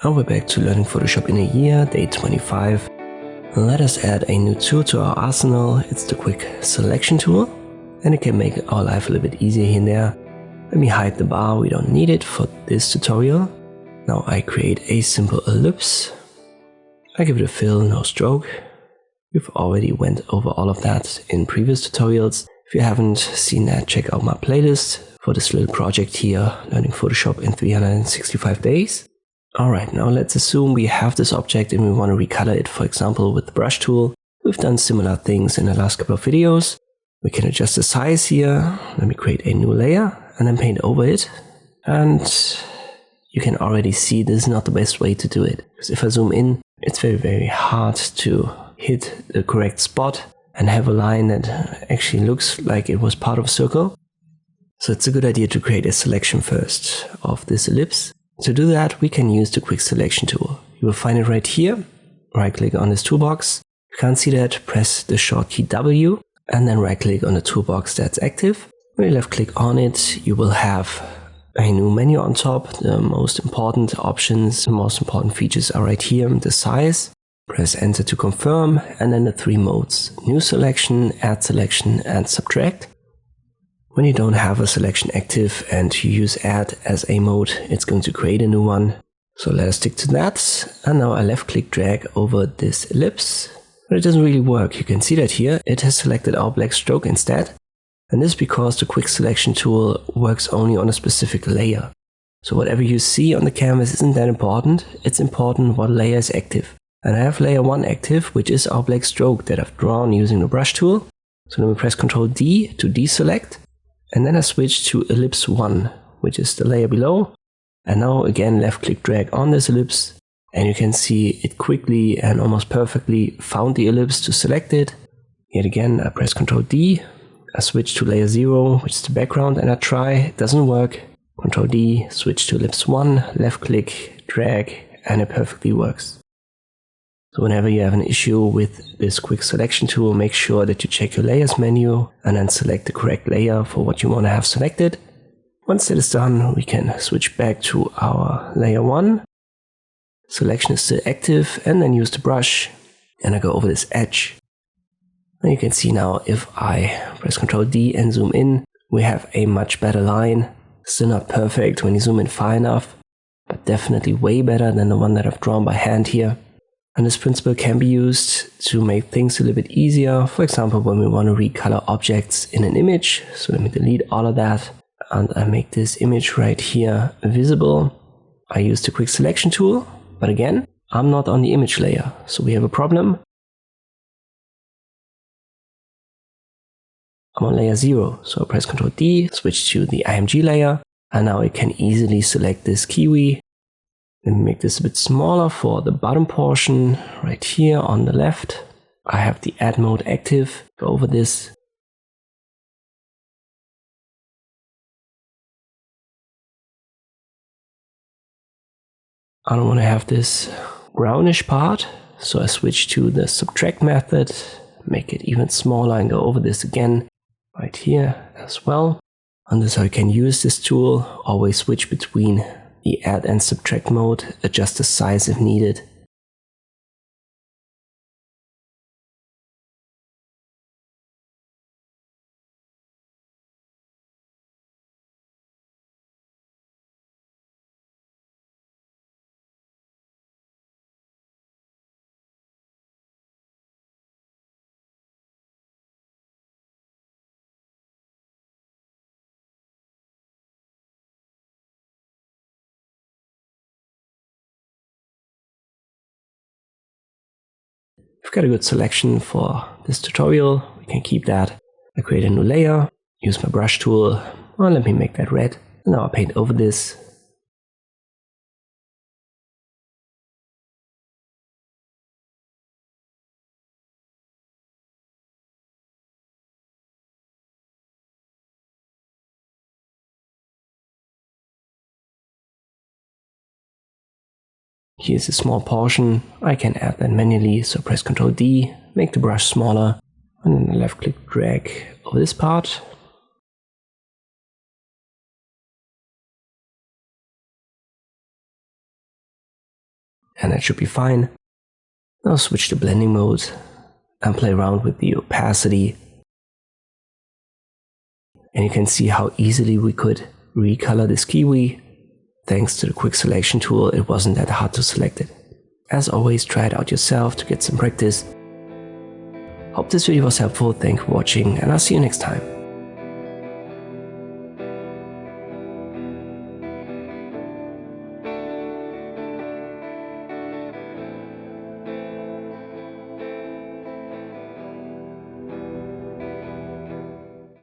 And we're back to learning Photoshop in a year, day 25. Let us add a new tool to our arsenal. It's the quick selection tool, and it can make our life a little bit easier here and there. Let me hide the bar, we don't need it for this tutorial. Now I create a simple ellipse. I give it a fill, no stroke. We've already went over all of that in previous tutorials. If you haven't seen that, check out my playlist for this little project here, learning Photoshop in 365 days. Alright, now let's assume we have this object and we want to recolor it, for example, with the brush tool. We've done similar things in the last couple of videos. We can adjust the size here. Let me create a new layer and then paint over it. And you can already see this is not the best way to do it. Because if I zoom in, it's very hard to hit the correct spot and have a line that actually looks like it was part of a circle. So it's a good idea to create a selection first of this ellipse. To do that, we can use the quick selection tool. You will find it right here. Right click on this toolbox. If you can't see that, press the short key W and then right click on the toolbox that's active. When you left click on it, you will have a new menu on top. The most important options, the most important features are right here. The size. Press enter to confirm, and then the three modes: new selection, add selection, and subtract. When you don't have a selection active and you use add as a mode, it's going to create a new one. So let us stick to that. And now I left click drag over this ellipse, but it doesn't really work. You can see that here it has selected our black stroke instead. And this is because the quick selection tool works only on a specific layer. So whatever you see on the canvas isn't that important. It's important what layer is active. And I have layer 1 active, which is our black stroke that I've drawn using the brush tool. So let me press Ctrl D to deselect. And then I switch to ellipse 1, which is the layer below. And now again left click drag on this ellipse. And you can see it quickly and almost perfectly found the ellipse to select it. Yet again I press Ctrl D. I switch to layer 0, which is the background, and I try. It doesn't work. Ctrl D, switch to ellipse 1, left click, drag, and it perfectly works. So whenever you have an issue with this quick selection tool, make sure that you check your layers menu and then select the correct layer for what you want to have selected. Once that is done, we can switch back to our layer 1. Selection is still active, and then use the brush and I go over this edge. And you can see now if I press Ctrl D and zoom in, we have a much better line. Still not perfect when you zoom in far enough, but definitely way better than the one that I've drawn by hand here. And this principle can be used to make things a little bit easier. For example, when we want to recolor objects in an image. So let me delete all of that. And I make this image right here visible. I use the quick selection tool. But again, I'm not on the image layer. So we have a problem. I'm on layer 0. So I press Ctrl D, switch to the IMG layer. And now I can easily select this kiwi. Let me make this a bit smaller for the bottom portion. Right here on the left, I have the add mode active. Go over this. I don't want to have this brownish part, so I switch to the subtract method, make it even smaller and go over this again right here as well. And this is how you can use this tool. Always switch between the add and subtract mode, adjust the size if needed. We've got a good selection for this tutorial. We can keep that. I create a new layer, use my brush tool. Well, let me make that red. Now I'll paint over this. Here's a small portion. I can add that manually, so press Ctrl D, make the brush smaller, and then left click drag over this part. and that should be fine. Now switch to blending mode and play around with the opacity. And you can see how easily we could recolor this kiwi. Thanks to the quick selection tool, it wasn't that hard to select it. As always, try it out yourself to get some practice. Hope this video was helpful, thank you for watching, and I'll see you next time.